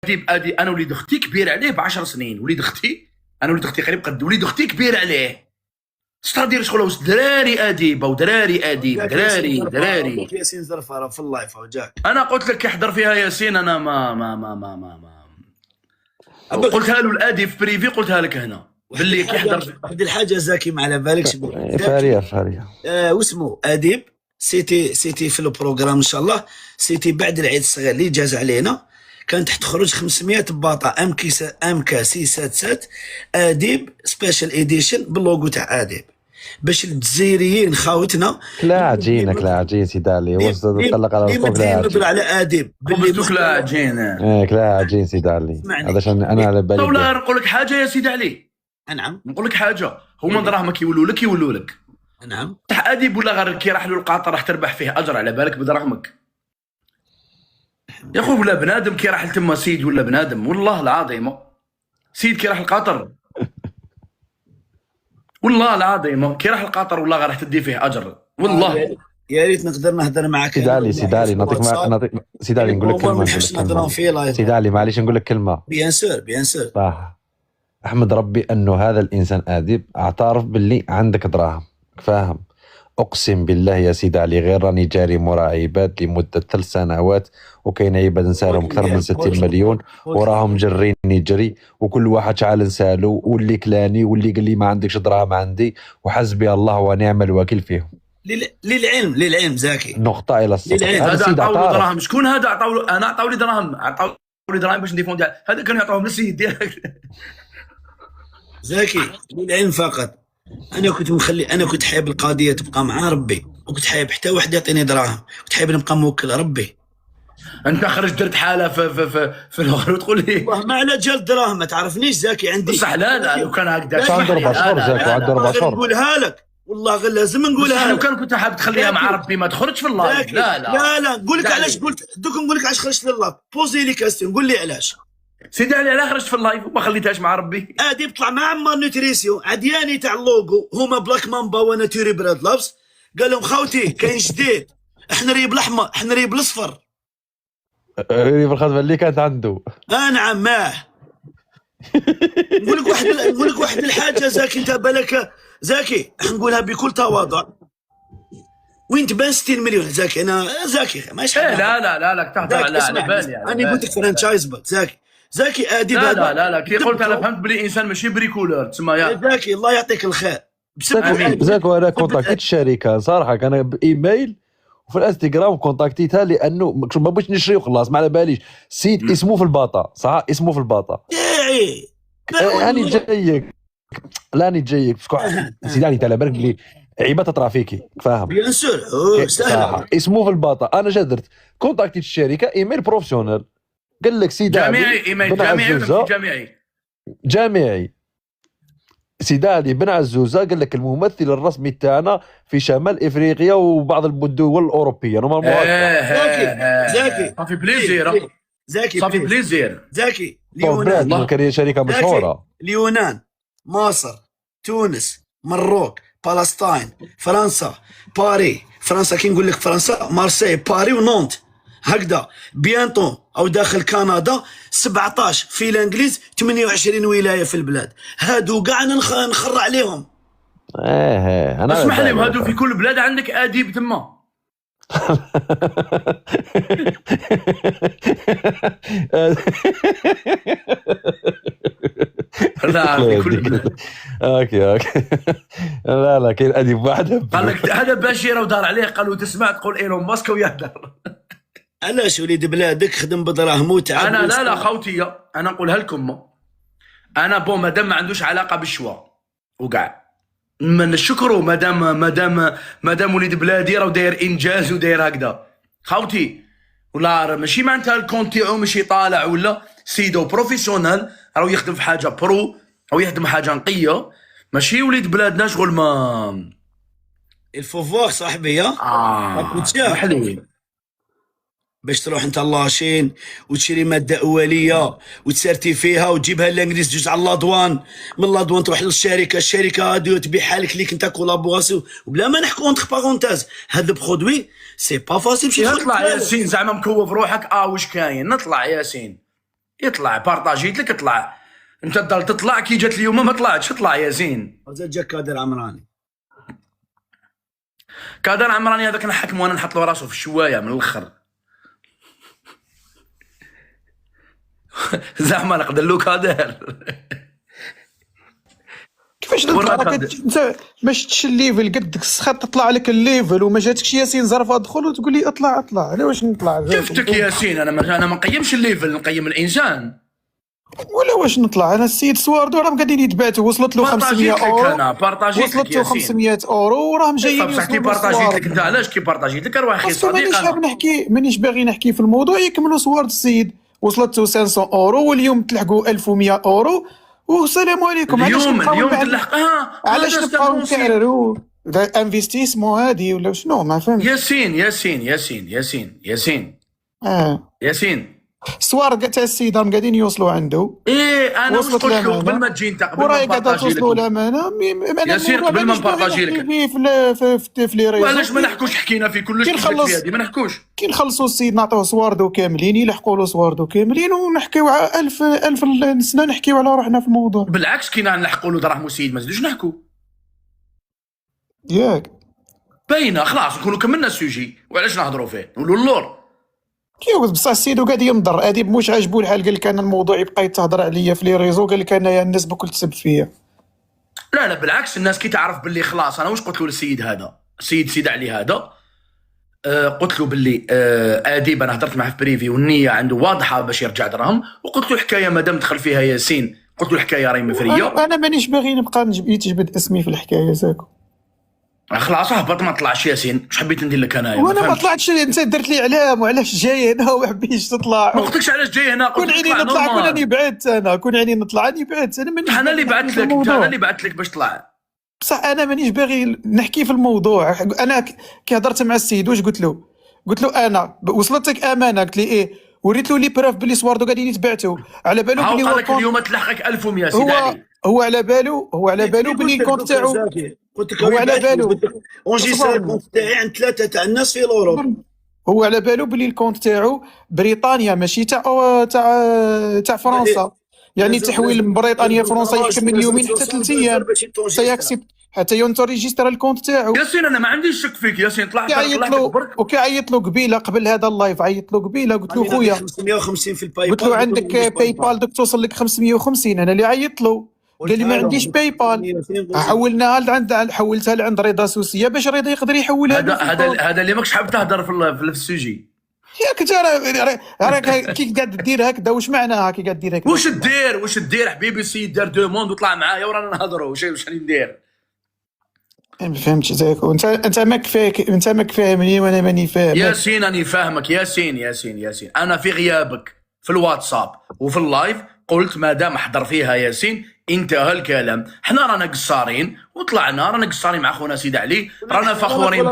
ادي انا وليد اختي كبير عليه ب10 سنين. وليد اختي قريب قد وليد اختي كبير عليه. ستادير شغل واش دراري اديب او دراري اديب دراري ياسين زرفه في اللايف وجاك. انا قلت لك يحضر فيها ياسين. انا ما قلتها له الادي في بريفي، قلتها لك هنا باللي كيحضر. واحد الحاجه زاكي ما على بالكش فاريه واسمو اديب سيتي في البروغرام ان شاء الله. سيتي بعد العيد الصغير اللي جاز علينا كانت تخرج 500 باطه ام كي 677 اديب سبيشال اديشن باللوغو تاع اديب باش الجزائريين خاوتنا كلا عجين سيدي علي وطلق على الصوت. لا على اديب باللي كلا عجين كلا عجين سيدي علي. هذا عشان انا على بالي. ولا نقول لك حاجه يا سيدي علي. نعم نقول لك حاجه. هما دراهمك يولوا لك. نعم تاع اديب ولا غير كي راح له القاطر راح تربح فيه اجر على بالك بدراهمك يا خو. ولا بنادم كي راح لتما سيد ولا بنادم والله العظيم سيد كي راح القاطر والله العظيم كي راح القاطر والله غير راح تدي فيه اجر والله. يا ريت نقدر نهضر معك. سيدي علي نعطيك سيدي علي نقول لك كلمه. سيدي علي معليش نقول لك كلمه. بيان سور صح. احمد ربي انه هذا الانسان اديب اعترف باللي عندك دراهم فاهم. اقسم بالله يا سيدي علي غير راني جاري مورا عباد لمده 3 سنوات وكاين عباد نسالهم اكثر من 60 مليون وراهم جريني جري وكل واحد شعل نسالو واللي كلاني واللي قال لي ما عندكش دراهم عندي وحسبي الله ونعم الوكيل فيهم. للعلم زاكي نقطه الى الصدق. هذا عطاو دراهم. شكون هذا عطاو انا عطاو لي دراهم باش نديفوندي. هذا كانوا يعطوهم للسيد ديالك زاكي. للعلم فقط انا كنت حايب القضيه تبقى مع ربي وكنت حايب حتى واحد يعطيني دراهم. كنت حايب نبقى موكل ربي. انت خرج درت حاله في الغرب تقول لي ما على جال دراهم ما تعرفنيش زاكي عندي صح. لا لو كان هكذا عنده 4 شهور زاكي عنده 4 شهور نقولها لك والله غير لازم نقولها لك. لو كان كنت حاب تخليها مع ربي ما تخرجش في اللايف. لا نقول لك علاش قلت دوك نقول لك علاش خرجت لللايف. بوزي لي كاستيون قول لي علاش سيدي علي علاش خرجت في اللايف وما خليتهاش مع ربي. ادي بطلع مع عمار نوتريسيون عدياني تاع اللوغو هما بلاك مامبا وانا تيري براد لابس. قال لهم خاوتي كاين جديد احنا ريب الاحمر احنا ريب الاصفر. ريب الخدمه اللي كانت عنده. نعم ماه. نقول لك واحد الحاجه زاكي انت بالك زاكي نقولها بكل تواضع. وين تبان 60 مليون زاكي. انا زاكي ماشي لا تهضر على بالي. انا قلت لك فرانشايز بوت زاكي اديب. لا كي قلت انا فهمت بلي انسان ماشي بريكولور تسمى يا زاكي. الله يعطيك الخير. زاكو انا كونتاكتيت الشركه صراحه كان بايميل وفي الانستغرام كونتاكتيتها لانه ما بغيتش نشري وخلاص ما على باليش. سيد اسمه في الباطه صح اسمه في الباطه. راني جايك راني جايك سيدي علي على بالك اللي عيبه ترافيكي فاهم. بيان سور سهله اسمه في الباطه. انا جا درت كونتاكتيت الشركه ايميل بروفيسيونيل قال لك سيدي جامعي ايميل جامعي سيدي علي بن عزوزه قال لك الممثل الرسمي تاعنا في شمال افريقيا وبعض الدول الاوروبيه نورمالمون. زاكي صافي بليزير صافي بليزير زاكي. اليونان كان شركه مشهوره. اليونان مصر تونس مروك فلسطين فرنسا باري. فرنسا كي نقول لك فرنسا مارسي باري ونونت هكذا. بيانطون او داخل كندا 17 في الانجليز 28 ولايه في البلاد. هادو كاع نخر عليهم. انا اسمح لي هادو في كل بلاد عندك اديب تما. لا في كل بلاد. اوكي لا كاين اديب واحد قال لك هذا بشير ودار عليه قالوا تسمع تقول ايلون ماسك ويهدر. علاش وليد بلادك خدم بدراهم وتعب. انا لا خوتي انا نقولها لكم. انا مادام ما عندوش علاقه بالشوا وكاع من الشكر مادام وليد بلادي راه داير انجاز وداير هكذا خوتي. ولا ماشي معناتها الكونت تاعو ماشي طالع ولا سيدو بروفيسيونال راهو يخدم في حاجه برو او يخدم حاجه نقيه. ماشي وليد بلادنا شغل ما الفوفوار صاحبي حلوين باش تروح انت لاشين وتشري ماده اوليه وتسرتي فيها وتجيبها للانجليز جوج على لادوان. من لادوان تروح للشركه الشركه هادي تبيعها لك ليك انت كولابوراسيون وبلا ما نحكوا اونتر بارونتاز. هاد البرودوي سي با فاسيل. نطلع ياسين زعما مكوف روحك واش كاين. نطلع ياسين يطلع بارطاجيت لك اطلع. انت تضل تطلع كي جات اليوم ما طلعتش. اطلع ياسين. رجال جا كادر عمراني. كادر عمراني هذاك نحكم وانا نحط له راسه في الشوايه من الاخر. زعما نقدر له كادر. كيفاش نطلع انت ما شفتش الليفل قدك السخط تطلع لك الليفل وما جاتكش ياسين زرفه ادخل وتقول لي اطلع على واش نطلع؟ شفتك ياسين انا ما نقيمش الليفل نقيم الانسان. ولا واش نطلع انا السيد سواردو راهم قاعدين يتبعتوا وصلت له 500 اورو انا بارطاجيت لك وصلت له 500 اورو وراهم جايين بصح كي بارطاجيت لك انت علاش كي بارطاجيت لك راه اخي صديق انا مانيش باغي نحكي في الموضوع يكملوا سوارد السيد وصلت له 500 اورو واليوم تلحقوا 1100 اورو والسلام عليكم. اليوم تلحقها علاش نبقاو نكرروا انفستيسمون هادي ولا شنو ما فهمتش. ياسين سوار تاع السيد راهم قاعدين يوصلوا عنده. انا واش قلت له قبل ما تجي انت قبل ما قاعده توصلوا الامانه ياسين قبل ما نبارطاجي لك في لي ريزو. وعلاش ما نحكوش حكينا في كلش هذه ما نحكوش كي نخلصوا السيد نعطوه سواردو كاملين يلحقوا له سواردو كاملين ونحكيو على 1000 سنه نحكيو على روحنا في الموضوع. بالعكس كي نلحقوا له دراهم السيد ما نزيدوش نحكوا ياك باينه خلاص نكونوا كملنا السوجي وعلاش نهضروا فيه نقولوا اللور. كيف بصح السيد وقاعد ينضر اديب مش عاجبو الحال قال لك انا الموضوع يبقى يتهضر عليا في لي ريزو قال لك انايا الناس بكل تسب فيا. لا بالعكس الناس كي تعرف باللي خلاص انا واش قلت له للسيد هذا السيد سيد علي هذا قلت له باللي اديب انا هضرت معاه في بريفي والنيه عنده واضحه باش يرجع دراهم وقلت له الحكايه مادام دخل فيها ياسين قلت له الحكايه راهي مفريه. انا مانيش باغي نبقى يتجبد اسمي في الحكايه ساكو خلاص هبط ما طلعش ياسين واش حبيت ندير لك انايا وانا ما طلعتش انت درت لي علام وعلاش جاي هنا وما حبيتش تطلع ما قلتلكش علاش جاي هنا كون عيني نطلع كون راني بعدت انا كون عيني نطلع راني بعدت انا مانيش انا اللي بعثت لك انت انا اللي بعثت لك باش طلع بصح انا مانيش باغي نحكي في الموضوع. انا كي هضرت مع السيد واش قلت له انا وصلتك امانه قلت لي ايه وريت له لي بروف بلي سواردو قاعدين يتبعتوا على بالو بلي قال لك اليوم تلحقك 1100 سيدي علي هو على بالو بلي الكونت تاعو قلت لك هو على بالو اونجيستر الكونت تاعي عند 3 تاع الناس في الاوروب. هو على بالو بلي الكونت تاعو بريطانيا ماشي تاع فرنسا يعني تحويل من بريطانيا لفرنسا يحكم من يومين حتى 3 ايام سيكسب حتى ينتريجيستر الكونت تاعو. ياسين انا ما عنديش شك فيك ياسين طلعت وكيعيط له قبيله قبل هذا اللايف عيط له قبيله قلت له خويا 550 في الباي بال قلت له عندك باي بال دوك توصل لك 550 انا اللي عيط له قال لي ما عنديش باي بال حولناها لعند حولتها لعند رضا سوسيه باش رضا يقدر يحولها. هذا اللي ماكش حاب تهضر في السوجي ياك انت راك كي قاعد دير هكذا واش معناها كي قاعد دير هكذا واش دير حبيبي السيد دار دوموند وطلع معايا ورانا نهضروا واش راني ندير ما فهمتش زيك انت ما كفاهمني وانا ماني فاهم. ياسين راني فاهمك ياسين انا في غيابك في الواتساب وفي اللايف قلت ما دام حضر فيها ياسين انتهى الكلام. حنا رانا قصارين وطلعنا رانا قصارين مع خونا سيد علي رانا فخورين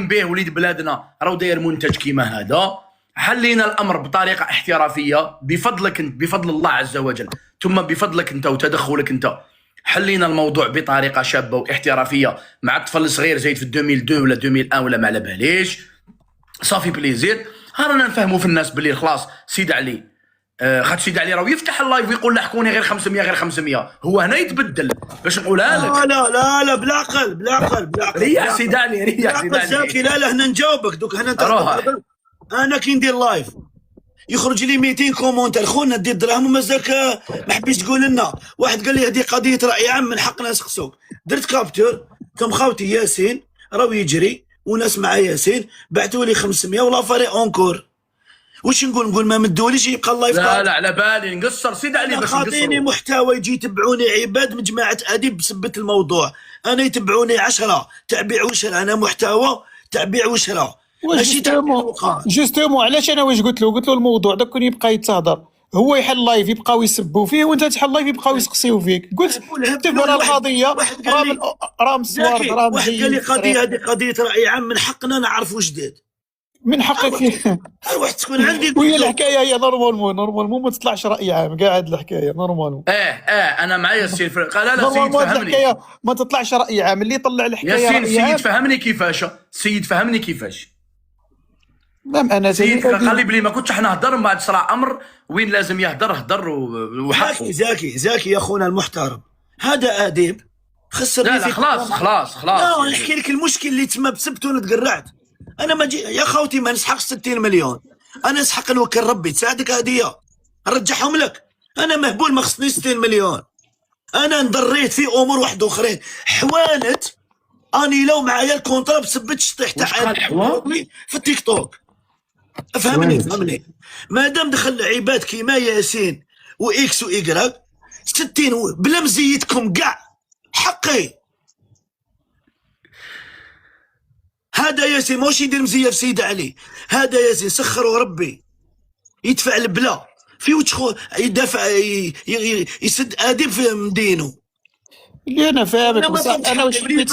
به وليد بلادنا راهو داير منتج كيما هذا. حلينا الامر بطريقه احترافيه بفضلك انت بفضل الله عز وجل ثم بفضلك انت وتدخلك انت حلينا الموضوع بطريقه شابه واحترافيه مع الطفل الصغير زايد في 2002 ولا 2001 ولا ما على باليش صافي بليزير. رانا نفهموا في الناس باللي خلاص سيد علي خاطر سيد علي راه يفتح اللايف ويقول لحقوني غير 500 هو هنا يتبدل باش نقولها لك. لا بلا عقل ريح سيد علي زاكي لا هنا نجاوبك دوك هنا انا كي ندير لايف يخرج لي 200 كومونتير خونا دير دراهم ومازالك ما حبيتش تقول لنا. واحد قال لي هذه قضيه راي عام من حقنا نسقسوك. درت كابتور كم خاوتي ياسين راهو يجري وناس مع ياسين بعثوا لي 500 ولا فاري اونكور. واش نقول ما مدوليش يبقى اللايف لا على بالي نقصر سيد علي باش نقصر. خاطيني محتوى يجي يتبعوني عباد من جماعه اديب بسبه الموضوع. انا يتبعوني 10 تاع بيع وشراء انا محتوى تاع بيع وشراء ماشي تاع جوستومون. علاش انا واش قلت له الموضوع داك كون يبقى يتهضر هو يحل لايف يبقاو يسبوا فيه وانت تحل لايف يبقاو يسقسيو فيك. قلت تبغى القضيه رام السوار رام واحد قال لي قضيه هذه قضيه راي عام من حقنا نعرفوا جديد من حقك واحد تكون عندي وهي الحكايه هي نورمالمون ما تطلعش راي عام قاعد الحكايه نورمالمون. انا معايا السيد قال لا السيد فهمني الحكايه ما تطلعش راي عام اللي يطلع الحكايه ياسين السيد فهمني كيفاش مام انا سيد تاني قال لي بلي ما كنتش حنهضر من بعد صراع امر وين لازم يهدر هدر وحقه. زاكي يا خونا المحترم، هذا اديب خسر لا لي لا في خلاص لا نحكي لك المشكل اللي تما بسبت وانا تقرعت. انا ما جي يا خوتي ما نسحقش 60 مليون، انا نسحق نوكل ربي تساعدك هديه نرجعهم لك. انا مهبول ما خصني 60 مليون، انا انضريت في امور واحد اخرين حوانت. اني لو معايا الكونترا بسبت شطيح تاع في التيك توك. فهمني ما دام دخل عباد كيما ياسين واكس وايكراك 60 بلا مزيتكم كاع حقي. هذا ياسين ماهوش يدير مزيه في سيد علي، هذا ياسين سخروا ربي يدفع البلا في وجه يدافع يسد اديب في مدينه. اللي انا فاهمك، بس انا واش حبيت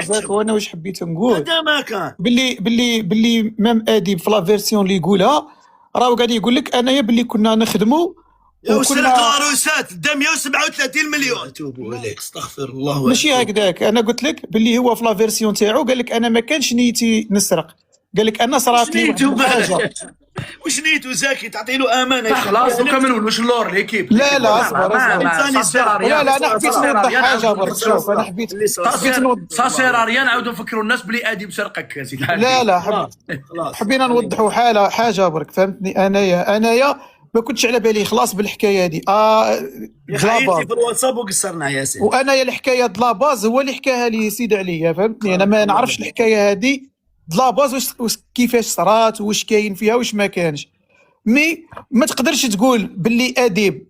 زاكو انا واش حبيت نقول هذا ما كان باللي مام اديب في لا فيرسيون اللي يقولها راهو قاعد يقول لك انايا باللي كنا نخدموا وسرق عروسات دا 137 مليون. توبوا عليك استغفر الله. ماشي هكذاك، انا قلت لك باللي هو في لا فيرسيون تاعو قال لك انا ما كانش نيتي نسرق، قال لك انا صرات لي واحد الحاجه. واش نيتو زاكي تعطي له امانه؟ خلاص دوكا ما نولوش اللور ليكيب. لا اصبر لا انا حبيت نوضح حاجه برك. شوف انا حبيت نوضح ساسيراريا نعاودوا نفكروا الناس بلي اديب سرقك يا سيدي. لا حبينا نوضحوا حاجه برك، فهمتني. انايا ما كنتش على بالي خلاص بالحكايه هذه خايتي في الواتساب وقصرنا ياسين. وانا الحكايه د لاباز هو اللي حكاها لي سيد علي، فهمتني. انا ما نعرفش الحكايه هذه د لاباز واش كيفاش صرات واش كاين فيها واش ما كانش. مي ما تقدرش تقول باللي اديب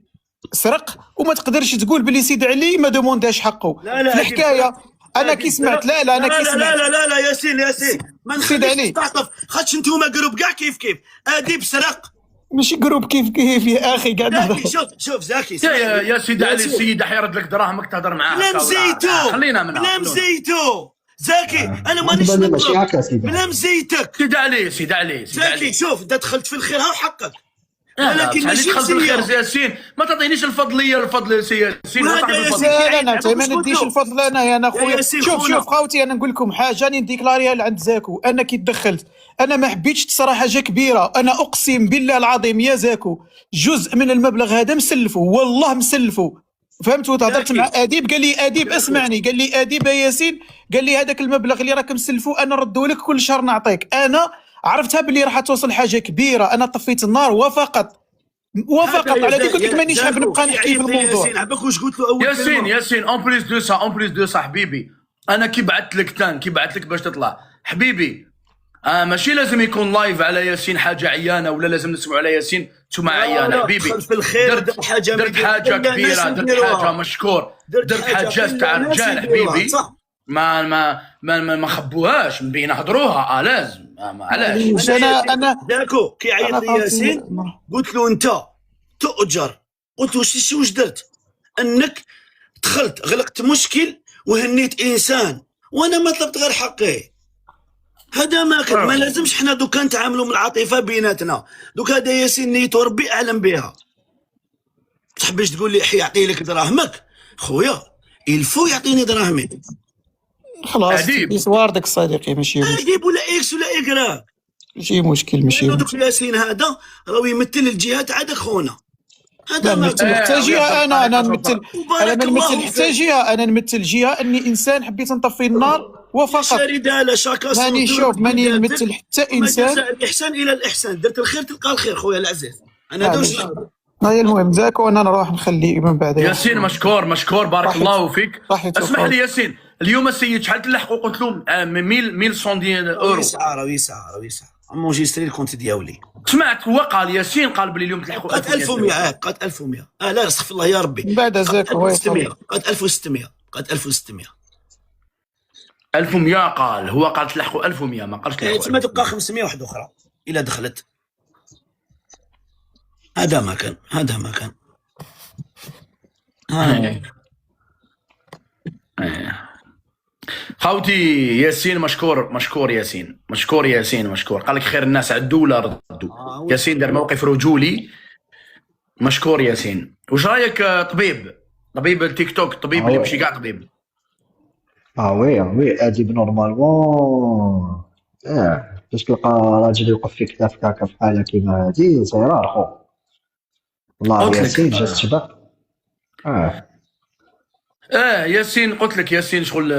سرق وما تقدرش تقول باللي سيد علي ما دومونداش حقه. لا في الحكايه انا كي سمعت انا كي سمعت لا ياسين ما سيد علي تعطف خاطش نتوما جروب كاع كيف اديب سرق ماشي جروب كيف يا اخي قاعد شوف زاكي يا سيدي علي السيد حيرد لك دراهمك تهضر معاه. بلا مزيتو خلينا منها بلا مزيتو زاكي انا مانيش بلا مزيتك. سيد علي زاكي شوف انت دخلت في الخير هاو حقك، ولكن ماشي دخلت في الخير ياسين. ما تعطينيش الفضليه الفضل ياسين. لا انت ما نديش الفضل انا خويا. شوف خاوتي انا نقول لكم حاجه راني نديكلاريها لعند زاكو. انا كي دخلت انا ما حبيتش تصرى حاجه كبيره. انا اقسم بالله العظيم يا زاكو جزء من المبلغ هذا مسلفه والله مسلفه، فهمت. وتهضرت مع اديب قال لي اديب اسمعني، قال لي اديب يا ياسين، قال لي هذاك المبلغ اللي راك مسلفه انا نردو لك كل شهر نعطيك. انا عرفتها باللي راح توصل حاجه كبيره، انا طفيت النار وفقط على ذيك قلت لك مانيش حاب نبقى نحكي في الموضوع. عباك واش قلت له اول ياسين اون بليس دو سا حبيبي، انا كي بعثت لك باش تطلع حبيبي. ماشي لازم يكون لايف على ياسين حاجه عيانه ولا لازم نسمعوا على ياسين نتوما عيانه حبيبي. في الخير درت حاجه كبيره، درت حاجه مشكور، درت حاجات تاع رجال حبيبي ما خبوهاش نبي نهضروها. لازم علاش انا داكو كي عيط لي ياسين قلت له انت تؤجر، قلت له واش درت انك دخلت غلقت مشكل وهنيت انسان وانا ما طلبت غير حقي. هذا ما كان ما لازمش حنا دوكا نتعاملوا من العاطفه بيناتنا. دوكا هذا ياسين نيتو ربي اعلم بها. تحبش تقول لي يعطي لك دراهمك خويا الفو يعطيني دراهمي خلاص يسواردك صديقي. ماشي اديب ولا اكس ولا اكراك ماشي مشكل. دوك ياسين هذا راهو يمثل الجهات عادك خونا. هذا ما نمثل حتى جهه. انا نمثل حتى جهه. انا نمثل جهه اني انسان حبيت نطفي النار وفقط. ماني نمثل حتى انسان. الاحسان الى الاحسان، درت الخير تلقى الخير خويا العزيز. انا دوش هاي المهم زاكو وانا نروح نخلي من بعد. ياسين مشكور بارك الله فيك. اسمح لي ياسين، اليوم السيد شحال تلحقوا؟ قلت لهم 1100 اورو. ويسعى مونجيستري الكونت دياولي. سمعت هو قال ياسين قال بلي اليوم تلحقوا قالت 1100 قالت 1100 لا استغفر الله يا ربي. من بعد زاكو 1600 قالت 1600 قالت 1600 1100 قال هو قال تلحقوا 1100 ما قالش تلحقوا. تما تبقى 500 واحده اخرى الا دخلت. هذا ما كان خاوتي ياسين مشكور ياسين قال لك خير الناس عدوا ولا ردوا. ياسين دار موقف رجولي. مشكور ياسين. واش رايك طبيب التيك توك، طبيب اللي ماشي كاع طبيب؟ وي اديب نورمالمون باش تلقى راجل يوقف في كتافك هكا في حاله كيما هادي زيرار خو. والله قلت لك ياسين جا الشباب. ياسين، قلت لك ياسين شغل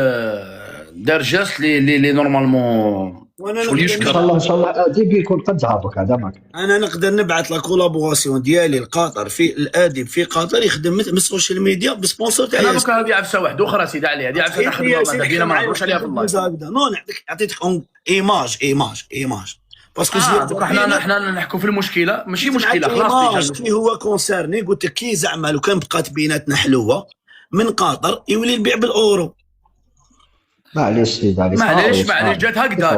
دار جاست لي نورمالمون وانا شغل ان يشكر. شاء الله اديب يكون قدها دوك هذا ماك. انا نقدر نبعث لا كولابوراسيون ديالي لقطر في الاديب في قطر يخدم من السوشيال ميديا بسبونسور تاع انا ياسين. دوكا هذه عفسه واحده اخرى سيدي علي، هذه عفسه تاع خدمه ماذا بينا ما نهضروش عليها في اللايف. نو عطيتك ايماج باسكو دوكا حنا نحكوا في المشكله، ماشي مشكله خلاص. كي هو كونسيرني قلت لك كي زعما لو كان بقات بيناتنا حلوه من قطر يولي يبيع بالاورو. معليش سيدي علي، معليش جات هكذا.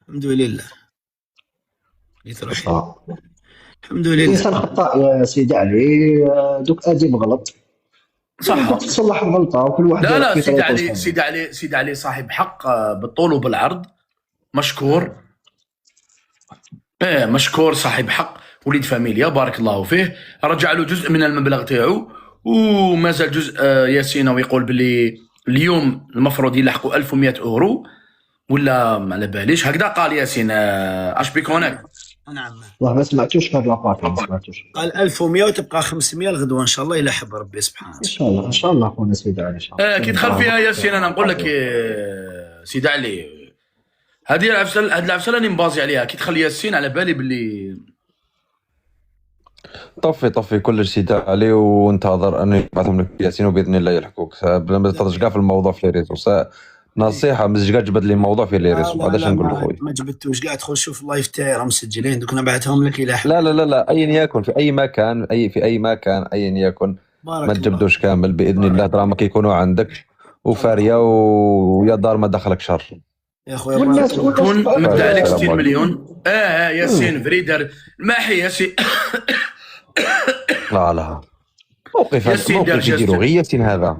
الحمد لله يتروح. الحمد لله. الانسان خطاء يا سيدي علي، دوك اديب غلط صح، تصلح الغلطه وكل واحد. لا سيدي علي صاحب حق بالطول وبالعرض، مشكور. مشكور، صاحب حق، وليد فاميليا بارك الله فيه، رجع له جزء من المبلغ تاعو ومازال جزء. ياسين ويقول باللي اليوم المفروض يلحقوا 1100 اورو ولا ما على باليش، هكذا قال ياسين. اش بيك هناك؟ نعم. والله ما سمعتوش في هذا لابارتي، ما سمعتوش. قال 1100 وتبقى 500 الغدوه ان شاء الله الى حب ربي سبحانه. ان شاء الله خونا سيدي علي ان شاء الله. كي دخل فيها ياسين انا نقول لك سيدي علي، هذه العفسه اللي نبازي عليها. كي دخل ياسين على بالي باللي طفي كلش سيدي علي، وانتظر انه يبعثهم لك ياسين وباذن الله يلحقوك. بلا ما تهضرش كاع في الموضوع في ريتو، نصيحه مزج كاع جبد لي الموضوع في ريتو. هذا اش نقول لك خويا، ما جبدتوش كاع. تدخل شوف اللايف تاعي راه مسجلين دوك، نبعثهم لك الى حب. لا ايا يكن في اي مكان، ايا يكن ما تجبدوش كامل باذن الله. دراهمك يكونوا عندك وفاريه، ويا دار ما دخلك شر يا خويا. كون مدع عليك 60 مليون. ياسين فريدر الماحي ياسين. لا موقف يديرو غير ياسين، هذا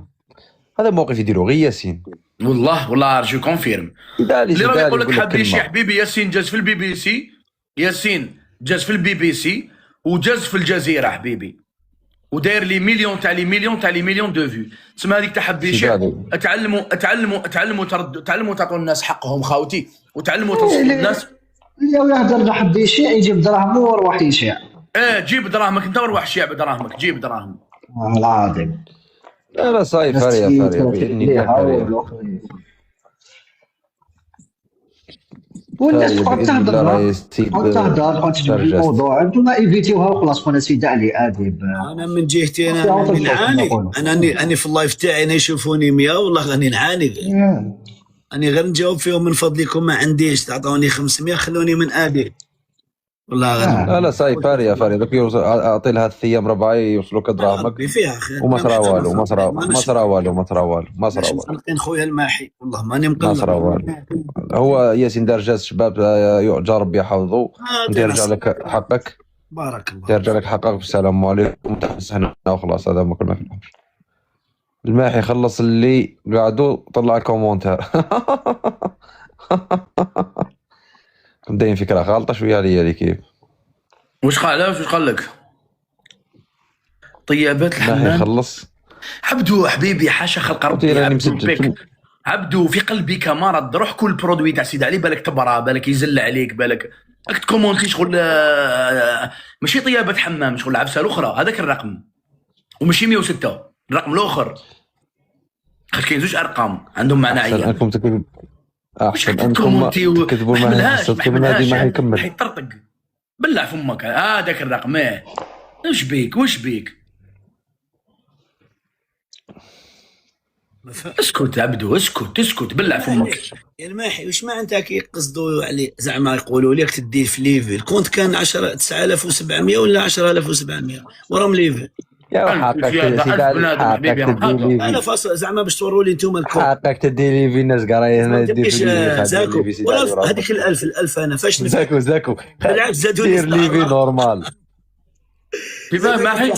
موقف يديرو غير ياسين. والله جو كونفيرم. اللي راه يقول لك حبيبي يا حبيبي، ياسين جاز في البي بي سي، ياسين جاز في البي بي سي وجاز في الجزيره حبيبي، وداير لي مليون تاع لي مليون دو فيو. تسمى هذيك تاع حبيشي. تعلموا تعطوا الناس حقهم خاوتي، وتعلموا تنصحوا الناس. اللي يهضر حب يشيع يجيب دراهمه ويروح يشيع. جيب دراهمك انت وروح شيع بدراهمك، جيب دراهم. العظيم. لا صاي فاريه باذن الله. والناس تقعد تهضر تجيب الموضوع، انتم ايفيتيوها وخلاص. خونا سيدي علي اديب. انا من جهتي انا نعاني. انا في اللايف تاعي انا يشوفوني 100 والله راني نعاني. انا غير نجاوب فيهم من فضلكم، ما عنديش تعطوني 500 خلوني من اديب والله. لا صاي فاريه دوك اعطي لها 3 ايام 4 يوصلوك دراهمك فيها خير. وما صرا والو. ما صرا والو. مقلقين خويا الماحي، والله ماني مقلق. ما صرا والو. هو ياسين دار جاز شباب يرجى ربي يحفظه، يرجع لك حقك. بارك الله. يرجع لك حقك بالسلام عليكم. تحسن وخلاص، هذا ما كل ما في الامر. الماحي خلص اللي قعدوا طلع كومونتير. مبدئيا فكره غلطه شويه عليا كيف. واش قال لك؟ طيابات الحمام خلص. عبدو حبيبي حاشا خلق ربي. عبدو في قلبي كمرض. روح كل برودوي تاع سيدي علي، بالك تبرا، بالك يزل عليك، بالك راك تكومونتي شغل. ماشي طيابات حمام، شغل العفسه الاخرى. هذاك الرقم وماشي 106 الرقم الاخر. خاطر كاين زوج ارقام عندهم معنى عيان. احسن انكم تكتبوا معاه صدق من هذه ما حيكمل، حيطرطق. بلع فمك هذاك الرقم. وش بيك اسكت عبدو، اسكت بلع فمك يا الماحي. واش معناتها كي يقصدوا علي زعما يقولوا لك تدي في ليفي الكونت كان 9700 ولا 10700 وراهم ليفي يا حقك تدي انا فاصل زعما باش توروا لي انتم الكون. حقك تدي ليفي. الناس قرايه هنا يدي في زاكو هذيك ال1000 انا فاش زاكو بالعكس زادوني دير ليفي نورمال. كيفاه ماحي؟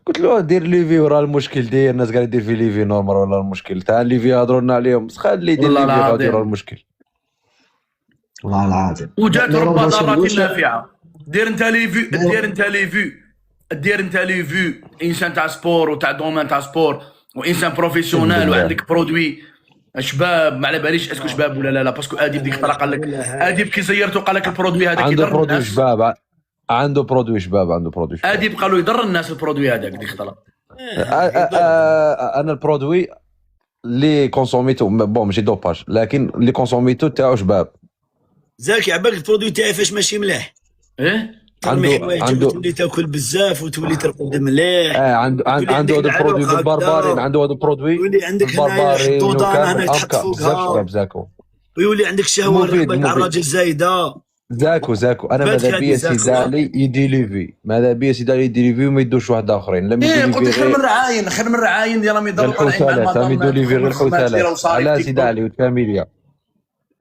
قلت له دير ليفي ورا المشكل داير. الناس قاعد يدير في ليفي نورمال ولا المشكل تاع ليفي يهضروا لنا عليهم. خلي يدير ليفي غادي ورا المشكل. والله العظيم. وجات رب ضارات نافعه. دير انت ليفي انسان تاع سبور وتاع دومين تاع سبور وانسان بروفيسيونال وعندك برودوي شباب ما على باليش اسكو شباب ولا لا باسكو اديب ديك الطريقه قال لك اديب كي زيرته قال لك البرودوي هذا عنده كيضر برودوي الناس. شباب، عنده برودوي شباب، عنده برودوي شباب. اديب قالوا يضر الناس البرودوي هذاك ديك الطريقه. انا البرودوي اللي كونسوميتو بون ماشي دوباج، لكن اللي كونسوميتو تاعو شباب. زاكي عباك البرودوي تاعي فاش ماشي مليح. ايه عنده تولي تاكل بزاف وتولي ترقد مليح. عنده هذا البرودوي بالبربرين، عنده هذا البرودوي يولي عندك هنايا حطودان هنا تحط فوقها، زاكو ويولي عندك شهوه رغبه على الراجل زايده. زاكو انا ماذا بيا سيدي علي يديليفي، ماذا بيا سيدي علي يديليفي وما يدوش واحد اخرين. لما ايه قلت خير من رعاين ديال راهم يضربوا الحوثالات، راهم يديليفي غير الحوثالات على سيدي علي والفاميليا.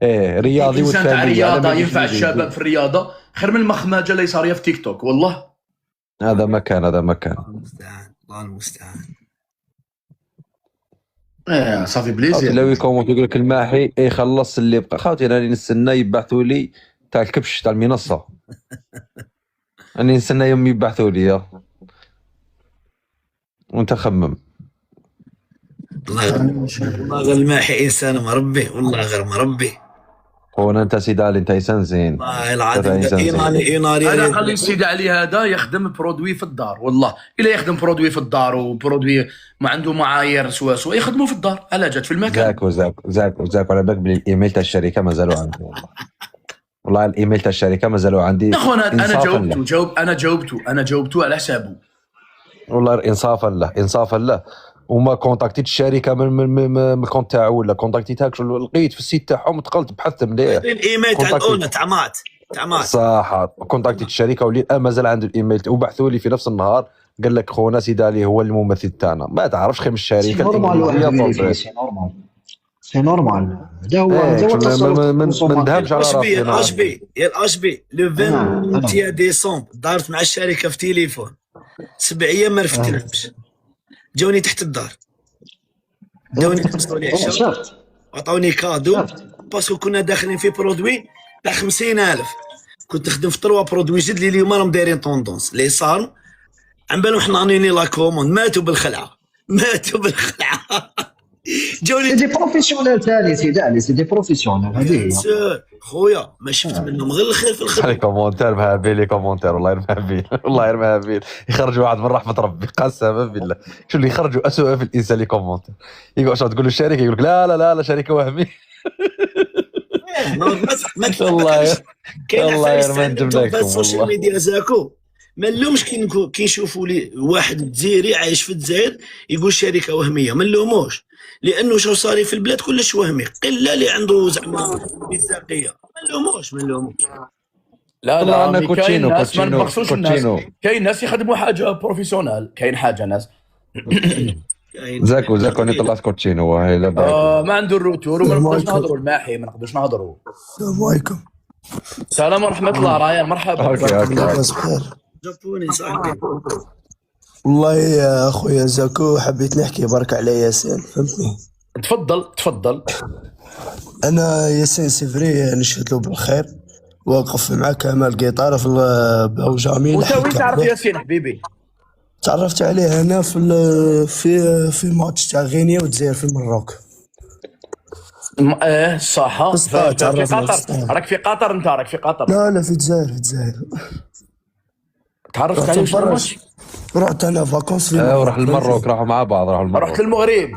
ايه رياضي الانسان تاع والفاميليا الرياضه ينفع الشباب في الرياضه خير من المخماجه اللي صاريه في تيك توك والله. هذا مكان الله المستعان. ايه صافي بليزير. لو يكومونت يقول لك الماحي اي خلص اللي بقى خاوتي، راني نستنى يبعثوا لي تاع الكبش تاع المنصه. راني نستنى يوم يبعثوا لي وانت خمم. والله غير الماحي انسان مربي، والله غير مربي. خونا انت سيدي علي انت انسان زين والله العظيم انا خلي سيدي علي هذا يخدم برودوي في الدار والله. الا يخدم برودوي في الدار وبرودوي ما عنده معايير سوا يخدموا في الدار على جات في المكان. زاكو على بالك بلي الايميل تاع الشركه مازالوا عندي والله الايميل تاع الشركه مازالوا عندي. يا خونا انا جاوبته على حسابه والله انصافا له وما كونتاكتيت الشركه من الكونت تاعو ولا كونتاكتيتها لقيت في السيت تاعهم دخلت بحثت مليح الايميل تاع الاونر تاع مات صح. كونتاكتيت الشركه ولي مازال عنده الايميل وبحثوا لي في نفس النهار قال لك خونا سيدي علي هو الممثل تاعنا. ما تعرفش خير من الشركه نورمال سي نورمال. هذا هو ما ندهمش على راسي. اش بي لو 20 ديسمبر دارت مع الشركه في تليفون 7 ايام ما رفدتلهمش. جاوني تحت الدار جاوني تصلوا لي عشاء عطاوني كادو باسكو كنا داخلين في برودوي تاع 50,000. كنت نخدم في 3 برودوي جد اللي اليوم راهم دايرين طوندونس لي صاروا عم بالهم حنا رانيني لا كوموند ماتوا بالخلعه جاوني دي بروفيسيونيل ثاني سيدي علي، سي دي بروفيسيونيل. هذه هي خويا ما شفت منهم غير الخير في الخدمه. لي كومونتير مهابيل، لي كومونتير والله مهابيل والله مهابيل. يخرجوا واحد من رحمه ربي قسما بالله. شو اللي يخرجوا اسوء في الانسان لي كومونتير. يقعد تقول له الشركه يقول لك لا شركه وهميه. والله والله ما نجيب لكم السوشيال ميديا زاكو ما نلومش كي نشوفوا لي واحد جزائري عايش في الجزائر يقول شركه وهميه، ما نلوموش لانه شو صاري في البلاد كلش وهمي. قله اللي عنده زعما ميزاقيه، ما نلوموش لا انا كاين ناس ما نبخسوش الناس. كاين ناس يخدموا حاجه بروفيسيونال، كاين حاجه ناس زاكو انا طلعت كوتشينو هاي لا ما عنده الروتور وما نقدرش نهضروا الماحي، ما نقدرش نهضروا. السلام عليكم. السلام ورحمه الله. رايان مرحبا. اوكي بخير. جابوني صاحبي. والله يا اخويا زاكو حبيت نحكي برك على ياسين، فهمتني؟ تفضل. انا ياسين سيفري نشهد له بالخير، واقف مع كمال قيطاره في بوجامي. وانت وين تعرف ياسين حبيبي؟ تعرفت عليه انا في ماتش تاع غينيا والجزائر في المروك. صح. في قطر. راك في قطر انت؟ راك في قطر؟ لا في الجزائر تعرفت عليه في الماتش؟ رحت انا فاكونس وراح المروك، راحوا مع بعض راحوا المروك. رحت للمغرب.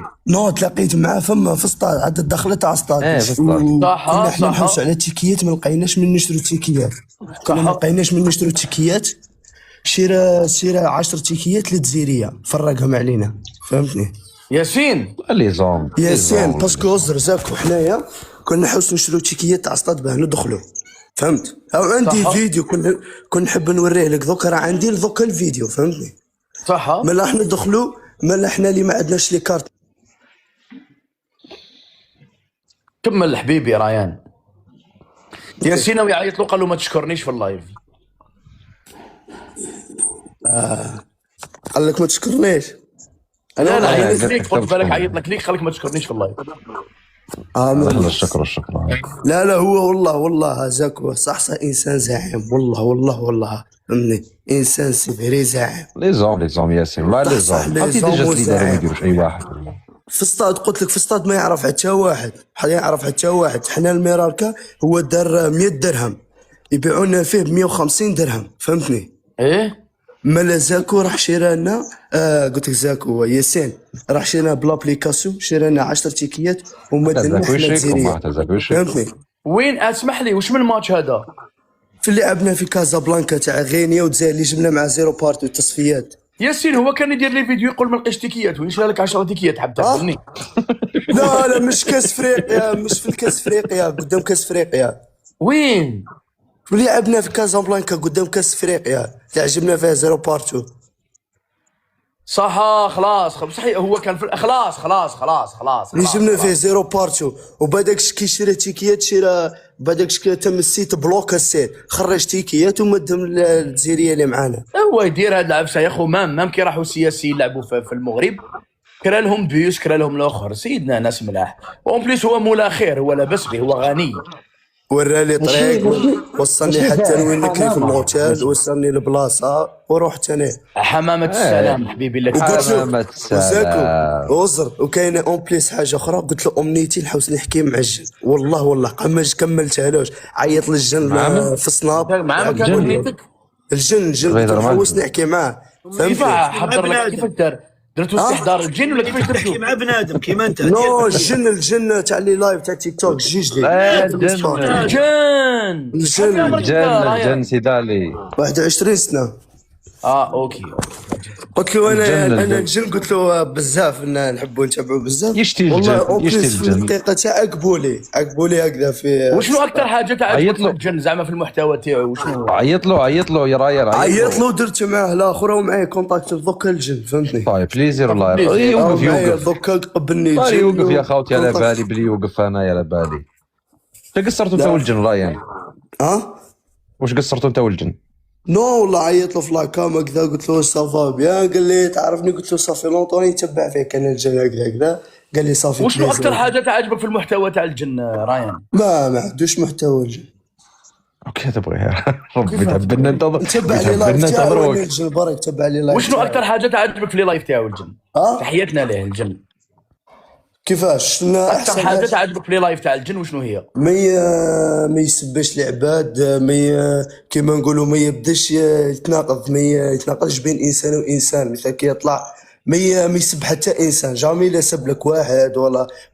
تلاقيت معاه فما في السطاد عاد الدخله تاع السطاد. في السطاد. صح. كنا احنا نحوسوا على تيكيات ما لقيناش من نشرو تيكيات. شيرا 10 تيكيات للجزائريه فرقهم علينا، فهمتني؟ ياسين باسكو زاكو حنايا كنا نحوسوا نشرو تيكيات تاع السطاد باه ندخلوا، فهمت؟ او عندي فيديو كنا نحب نوريه لك دوك، راه عندي دوك الفيديو، فهمتني؟ صح. مالا احنا ندخلوا، مالا احنا اللي ما عندناش لي كارت. كمل حبيبي رايان. ياسين ويعيط له قال له ما تشكرنيش في اللايف. قال لك ما تشكرنيش؟ لا عيط لك، خد بالك عيط لك خليك ما تشكرنيش في اللايف. الشكر لا هو والله زاكو صح انسان زعيم، والله فهمني، انسان سيفري زعيم. لي زوم ياسين والله لي زوم. ما يديروش اي واحد. في الصاد قلت لك في الصاد ما يعرف حتى واحد، يعرف حتى واحد. حنا الميراركا هو دار 100 درهم يبيعونا فيه ب 150 درهم، فهمتني؟ ايه مالا زاكو راح شرى لنا قلت لك زاكو ياسين راح شرى لنا بلابليكاسيون، شرى لنا 10 تيكيات ومدنا زاكو حنا يشريكم الجزائريين، زاكو يشريكم. فهمتني؟ وين اسمح لي وش من الماتش هذا؟ في اللي لعبنا في كازابلانكا تاع غينيا والجزائر اللي جبنا مع زيرو بارتي والتصفيات. ياسين هو كان يدير لي فيديو يقول ما لقيتش تيكيات وين شرى لك 10 تيكيات حاب تقبلني؟ لا مش كاس افريقيا، مش في الكاس افريقيا، قدام كاس افريقيا. وين؟ واللي لعبنا في كازابلانكا قدام كاس افريقيا اللي عجبنا فيها زيرو بارتو. صح خلاص صحيح هو كان في خلاص اللي جبنا فيه زيرو بارتو، وبداكش كي شرى تيكيات شرى بداكش تم السيت بلوكا السيت، خرج تيكيات ومدهم الجزائريه اللي معانا. هو يدير هاد العبسه يا خو. مام كي راحوا السياسيين يلعبوا في المغرب كرا لهم بيوس كرا لهم الاخر. سيدنا ناس ملاح، وان بليس هو مولا خير، هو لاباس به، هو غني. ورالي طريق وصلني حتى لوين نكري في الموتيل، وصلني لبلاصه ورحت انا. حمامة السلام حبيبي لك. وقلت له حمامة السلام. وزاكو وزر وكاينه اون بليس حاجه اخرى، قلت له امنيتي نحوس نحكي مع الجن. والله ما كملتهالوش، عيط للجن في السناب مع ما كان امنيتك الجن قلت له نحوس نحكي معاه، كيف فهمتني؟ حضر لك؟ كيف دار؟ درتو استحضار الجن ولا كيفاش درتو؟ مع بنادم كيما انت. نو الجن تاع لي لايف تاع تيك توك جيج لي الجن سيدي علي 21 سنه. اوكي قلت له انا الجن. الجن قلت له بزاف نحبوا نتابعوا بزاف. يشتي والله الجن، أون يشتي بليس في الجن. الدقيقه تاع عقبوا لي هكذا في. وشنو اكثر حاجه تعجبك عيط في له. الجن زعما في المحتوى تاعو؟ وشنو عيط له يا راير عيط له درت معاه الاخر ومعايا كونتاكت دوكا الجن، فهمتني؟ طيب بليزير الله بليزير. يوقف معايا دوكا قبلني طاري الجن يوقف يا خوتي على كونتاكت. بالي بلي يوقف انايا على بالي. انت قصرتوا انت والجن رايان؟ واش قصرتوا انت والجن؟ نو والله عيط له في لاكام هكذا، قلت له صافا بيان، قال لي تعرفني، قلت له صافي لونطوني نتبع فيك انا الجن هكذا، قال لي صافي. وشنو اكثر حاجه تعجبك في المحتوى تاع الجن رايان؟ ما عندوش محتوى الجن. اوكي تبغي ربي تهبلنا انتظر تبع لي لايف تاعو الجن برك، تبع لي لايف. وشنو اكثر حاجه تعجبك في لي لايف تاعو الجن؟ تحياتنا له الجن. كيفاش شنو اكثر احسن حاجه تعجبك في لي لايف تاع الجن وشنو هي؟ ما يسبش العباد، كيما نقولوا ما يبداش يتناقض، ما يتناقضش بين انسان وانسان. مثلا كي يطلع ما يسب حتى انسان، جامي لا سب لك واحد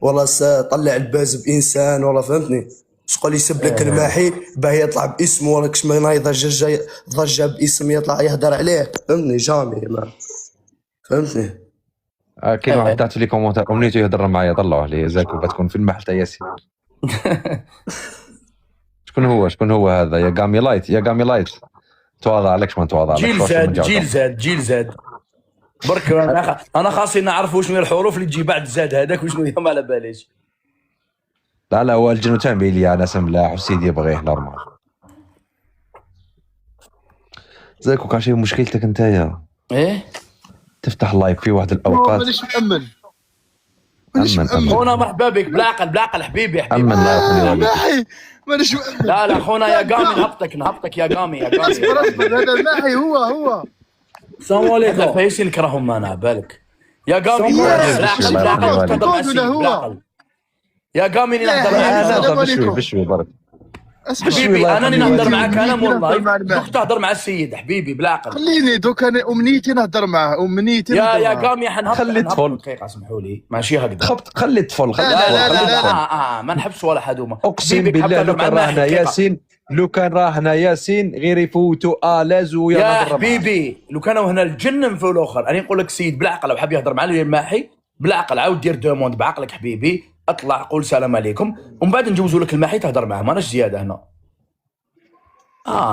ولا طلع الباز بانسان، ولا فهمتني؟ شقول يسب لك الماحي باه يطلع باسمه، ولا كش ما ينايض ضجه باسم يطلع يهدر عليه، فهمتني؟ جامي ما فهمتني؟ كاين واحد تحت في لي كومونتير امنيته يهضر معايا، طلعوه لي زاكو بتكون في المحل تاع ياسين. شكون هو هذا؟ يا قامي لايت تواضع عليك ما تواضع عليك. جيل زاد برك. انا خاصني نعرف وشنو هي الحروف اللي تجي بعد زاد هذاك وشنو هي، ما على باليش. لا هو الجن تابع لي على اسم ملاح وسيدي يبغيه نورمال. زاكو كان شي مشكلتك نتايا ايه تفتح لايف في واحد الاوقات. مانيش مأمن. خونا مرحبا بك، بالعقل حبيبي امن لا يخلي والديك. مانيش مأمن. لا خونا يا قامي نهبطك يا قامي اصبر هذا الماحي هو. السلام عليكم. فايش نكرههم انا بالك يا قامي. بالعقل يا قامي نهضر معاك بشوي برك حبيبي. انا نهضر معاك انا والله دوك تهضر مع السيد حبيبي بالعقل. خليني دوك انا امنيتي نهضر معاه، امنيتي يا قامي حنهضر. خلي الطفل دقيقه اسمحوا لي ماشي هكذا. خلي الطفل لا ما نحبش ولا حدومه. اقسم بالله لو كان راهنا ياسين غير يفوتوا لازو يا حبيبي. لو كانوا هنا الجن نفوا الاخر. انا نقول لك سيد بالعقل لو حاب يهضر معنا الماحي بالعقل عاود دير دوموند بعقلك حبيبي، اطلع قول سلام عليكم ومن بعد نجوزوا لك الماحي تهضر معاه، ماناش زياده هنا.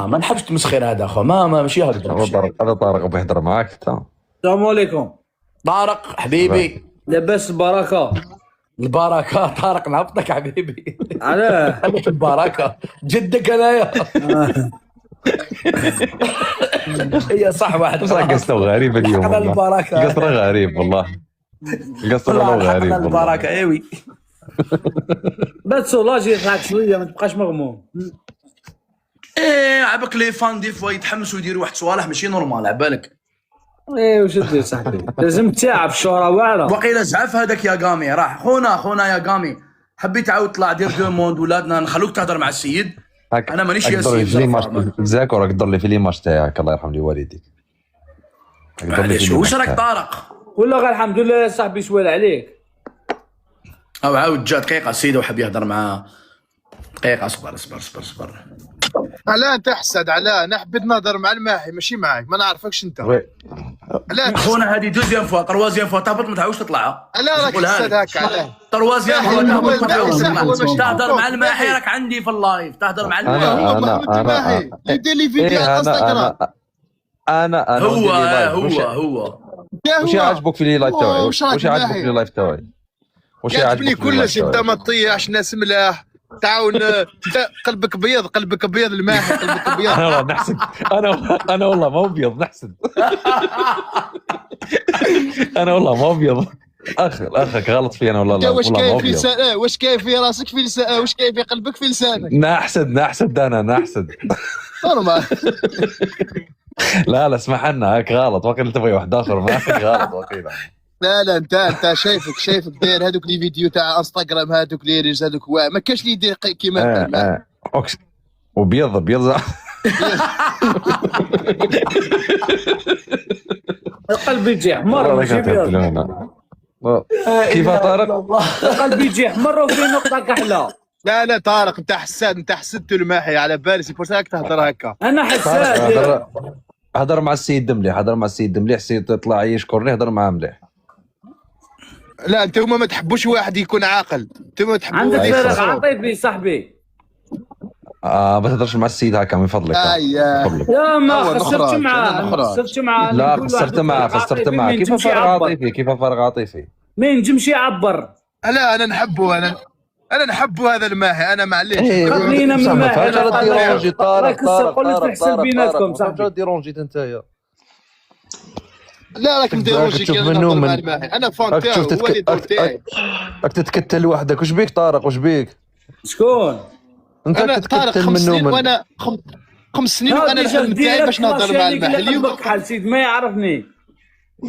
ما نحبش تمسخير هذا اخو، ماشي هكذا. هذا طارق بيهضر معاك انت. السلام عليكم طارق حبيبي. لاباس البركه؟ طارق نهبطك حبيبي. علاه البركه جدك انايا. هي صح واحد قصته غريب اليوم على البركه. قصره غريب والله. قصره غريب والله. البركه ايوي. بس لاجي يضحك شويه ما تبقاش مغموم. عبك لي فان دي فوا يتحمسوا يديروا واحد صوالح ماشي نورمال عبالك. ايه وش تدير صاحبي؟ لازم تلعب الشهرة واعرة. وقيل زعف هذاك يا قامي راح خونا يا قامي حبيت تعاود تطلع دير دو موند ولادنا نخلوك تهضر مع السيد. انا مانيش يا اقدر سيد لي ماتش تذاكر اقدر لي في لي ماتش تاعك الله يرحم لي والديك. معليش واش راك طارق؟ ولا غير الحمد لله يا صاحبي سوال عليك. او عاود جا دقيقه السيد وحب يهضر معاه دقيقه. اصبر. علاه تحسد علاه؟ انا حبيت نهضر مع الماحي ماشي معاك، ما نعرفكش انت. علاه خونا هذه دوزيام فوا تروازيام فوا تهبط ما تعاودش تطلع. علاه راك تحسد هكا علاه؟ تروازيام فوا تهبط ما تعاودش هو تطلع. ماشي تهضر مع الماحي راك عندي في اللايف تهضر مع الماحي. هو محمد الماحي يدير لي فيديو على انستغرام. انا هو واش يعجبك في لي لايف تاعي؟ واش واش يعجبك في لي لايف تاعي؟ واش يعجبني كلش. انت ما تطيحش ناس ملاح تعاون قلبك ابيض الماحي قلبك ابيض. انا والله نحسد انا والله ما ابيض نحسد. انا والله ما ابيض اخك غلط في انا والله واش والله كاين ما في ابيض. لسانك؟ واش كاين في راسك في لسانك؟ واش كاين في قلبك في لسانك؟ نحسد انا نحسد. نورمال. لا اسمح لنا هاك غلط وقيل تبغي واحد اخر ما هاك غلط وقيل. لا انت شايفك داير هذوك لي فيديو تاع انستغرام هذوك لي ريز هذوك ما كاش اللي يدير كيما انت. وبيض القلب يجي احمر ماشي ابيض. كيف طارق؟ القلب يجي احمر وفي نقطة كحلة. لا طارق انت حساد، انت حسدت الماحي على بالي سي بورساك تهضر هكا. انا حساد. هضر مع السيد مليح السيد تطلع يشكرني هضر معاه مليح. لا انت هما ما تحبوش واحد يكون عاقل، انت ما تحبوش. عندك فارغ عاطفي صاحبي. ما تهضرش مع السيد هكا من فضلك. لا ما خسرت معاه. لا خسرت معاه كيف فرغ عاطفي ما ينجمش يعبر. لا انا نحبه هذا الماحي انا معليش. خلينا من الماحي. ديرونجي طارق تحسن بيناتكم صاحبي. ديرونجي انت. لا راك مديروجي كي نهضر مع الماحي. انا فان تاعو هو اللي دور تاعي. راك تتكتل وحدك. واش بيك طارق واش بيك؟ شكون؟ انت انا طارق 5 سنين وانا 5 سنين وانا الحلم تاعي باش نهضر مع الماحي. اليوم بحال سيد ما يعرفني،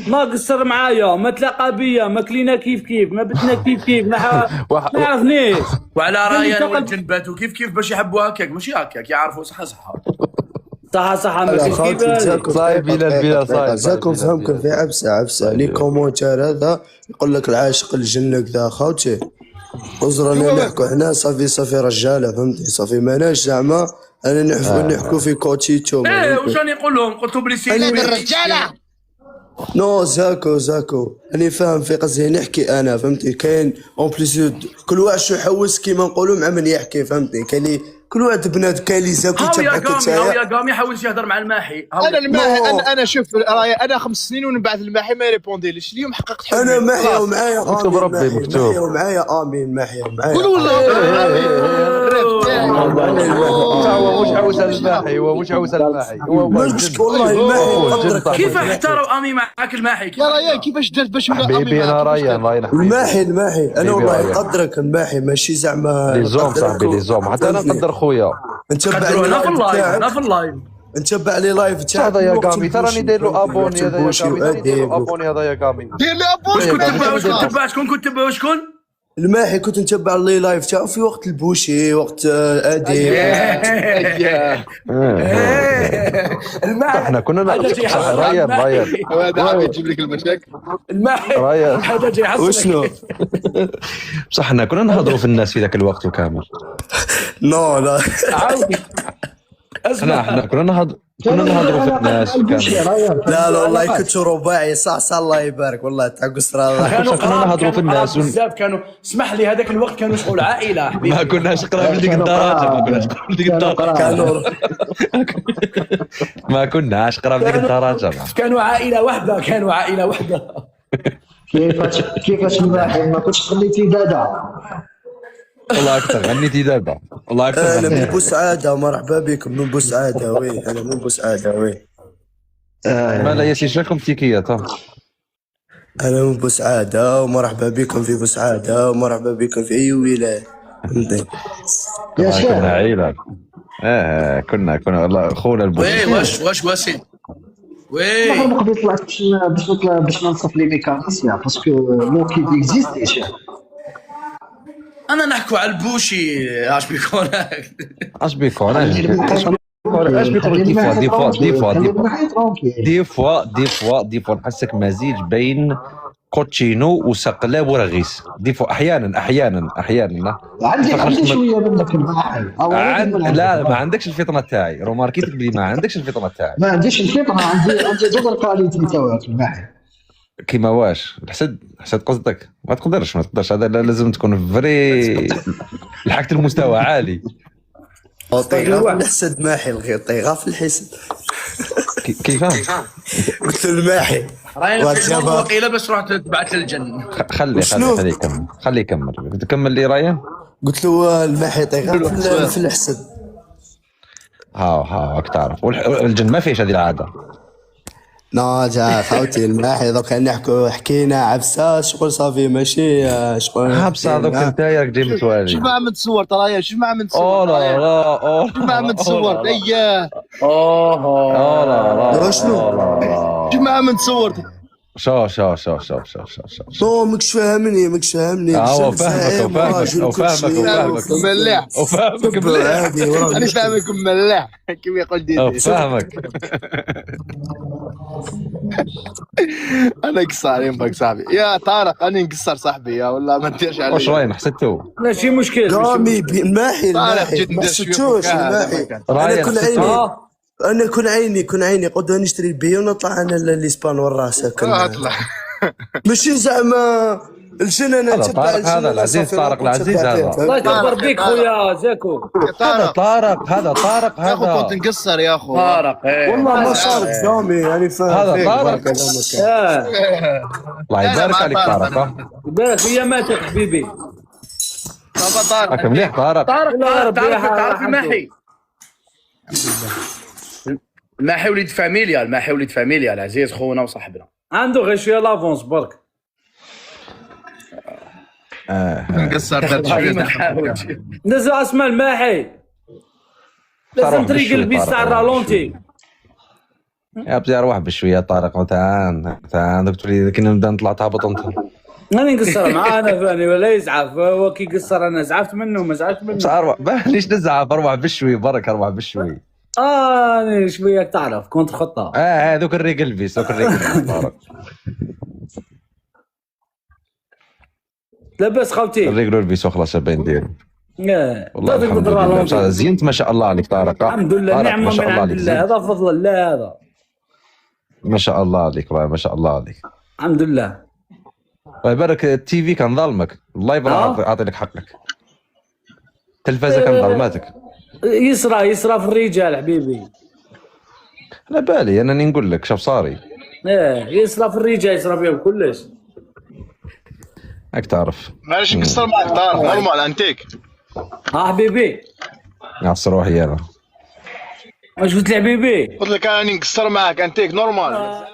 ما قصر معايا، ما تلاقى بيا، ما كلينا كيف ما بتنا كيف ما يعرفنيش. وعلى رايي انا والجنبات وكيف باش يحبوا هكاك ماشي هكاك يعرفوا صح صح ما فيش كيفاش. صايب بلا صايب. زاكم فهمكم في عبسه لي كومونتير هذا يقول لك العاشق الجنه كذا خاوتي وزرنا نحكوا حنا صافي رجاله فهمتي صافي ماناش زعما انا نحكوا في كوتيتو. واش راني نقول لهم؟ قلتوا بلي سيدي الرجاله نو زاكو راني فاهم في قصدي نحكي انا فهمتي. كاين اون بليس كل واحد شو يحوس كيما نقولوا مع من يحكي فهمتي. كاين كل واحد بنات كاين اللي زاكو تبعك يا قامي حاول يهضر مع الماحي. انا الماحي انا شوف رايي انا 5 سنين ومن بعد الماحي ما يريبونديليش. اليوم حققت حلمي. انا معايا ومعايا مكتوب ربي مكتوب. ومعايا امين معايا قول والله هو مش عاوز الماحي مش والله الماحي كيف احتروا امي معاك الماحي؟ يا ريان كيفاش درت باش ولا حبيبي انا ريان الله ينحيك. الماحي انا والله نقدرك الماحي ماشي زعما لي زوم صاحبي لي زوم حتى انا نقدر خويا. انا في اللايف نتبع لي لايف تاعك هذا يا قامي تراني داير له ابوني. هذا يا قامي داير له ابوني. هذا يا قامي دير لي ابوش. شكون كنت تبع شكون؟ الماحي كنت نتبع لي لايف تاعو في وقت البوشي وقت اديب. احنا كنا ريان هذا عم يجيب لك المشاكل. ريان هذا جاي يحصلك. وشنو بصح احنا كنا نهضروا في الناس في ذاك الوقت وكامل. نو لا احنا كنا نهضروا في الناس وكامل. لا والله كنت رباعي صح الله يبارك والله تاع قصر الله. كنا نهضروا في الناس بزاف كانوا اسمح لي هذاك الوقت كانوا شغل عائله حبيبي. ما كناش قراب لديك الدرجه. ما كناش قراب لديك الدرجه. كانوا عائله واحده. كيفاش الماحي ما كنتش خليتي دادا. والله اكثر غنيتي دابا والله اكثر. انا من بوسعاده مرحبا بكم من بوسعاده وي انا من بوسعاده وي. مالا يا سي شكون تيكيات؟ انا من بوسعاده ومرحبا بكم في بوسعاده ومرحبا بكم في اي ولايه فهمتي. كنا عيله. كنا والله خونا البوسعاده. واش واسيل وي المره قبل طلعت باش ننصف لي ميكانيسيا باسكو لوكي اكزيستي. انا نحكوا على البوشي اش بيكون اش بيكون اش بيكون دي فوا نحسك مزيج بين كوتشينو وسقلاب ورغيس احيانا عندي شويه منك الماحل لا ما عندكش الفطنه تاعي، روماركيتك بلي ما عندكش الفطنه تاعي. ما عنديش الفطنه، عندي زوج الكاليتي تاعك الماحل كيما واش الحسد قصدك؟ ما تقدرش هذا لازم تكون فري لحقت المستوى عالي. طيغه الحسد ماحي الغير طيغه في الحسد. كيفاه؟ قلت له الماحي رايان وقيله بس رحت تبعت للجنه. خليه يكمل تكمل لي رايان. قلت له الماحي طيغه في الحسد. راك تعرف والجن ما فيش هذه العاده. جا فوتي الماحي دوك حكينا عبسه شغل صافي ماشي شغل عبسه دوك انت راك جاي متوالي. شوف ما عم تصور ترى، شوف ما عم تصور شوف ما عم تصور اياه شوف ما عم تصور. شو نو ماكش فاهمني وفاهمك ملاح انا فاهمك ملاح كيما يقول ديدي فاهمك. انا قصار ينبغي صاحبي يا طارق، انا نقصر صاحبي يا والله ما نديرش عليه. واش راين حسدتو؟ ماشي مشكل رامي الماحي ما حسيتوش الماحي. انا كون عيني قدوا نشتري البي ونطلع انا للاسبان والراس اطلع ماشي زعما الجن انا تبع هذا العزيز طارق العزيز هذا. الله يكبر بيك خويا زاكو. هذا طارق هذا كنت نقصر يا اخو طارق والله ما صار قدامي يعني فاهم. هذا طارق الله يبارك عليك طارق. يبارك فيا ماتك حبيبي. راك مليح طارق. تعرف الماحي الماحي وليد فاميليا العزيز خونا وصاحبنا. عنده غير شويه لافونس برك. نقصر نزل اسماء الماحي لازم طريق البيس تاع الرالونتي. يا بزي روح بشويه طارق تعال دكتور كنا نبدا نطلع تهبط انت. انا نقصر معاه انا فاني ولا يزعف هو كي قصر انا زعفت منه ما زعفت منه. ليش نزعف؟ اروح بشوي برك انا شويه تعرف كنت خطه. هذوك الريق البيس طارق. لبس خوتي الريق البيس وخلاص بين دير. والله الحمد لله زينت ما شاء الله عليك طارق. الحمد لله نعمه من عند الله، هذا فضل الله هذا. ما شاء الله عليك ما شاء الله عليك. الحمد لله. الله يبارك التي في كان ظالمك، الله يبارك اعطي لك حقك. التلفازه كان ظلماتك. يسرى في الرجال حبيبي. لا بالي انني نقول لك شوف صاري. يسرى في الرجال يسرى فيهم كلش. هاك تعرف. معليش نقصر معك طارق نورمال انتيك. حبيبي. يعصر روحي انا. واش قلت لي حبيبي؟ قلت لك انا نقصر معك انتيك نورمال.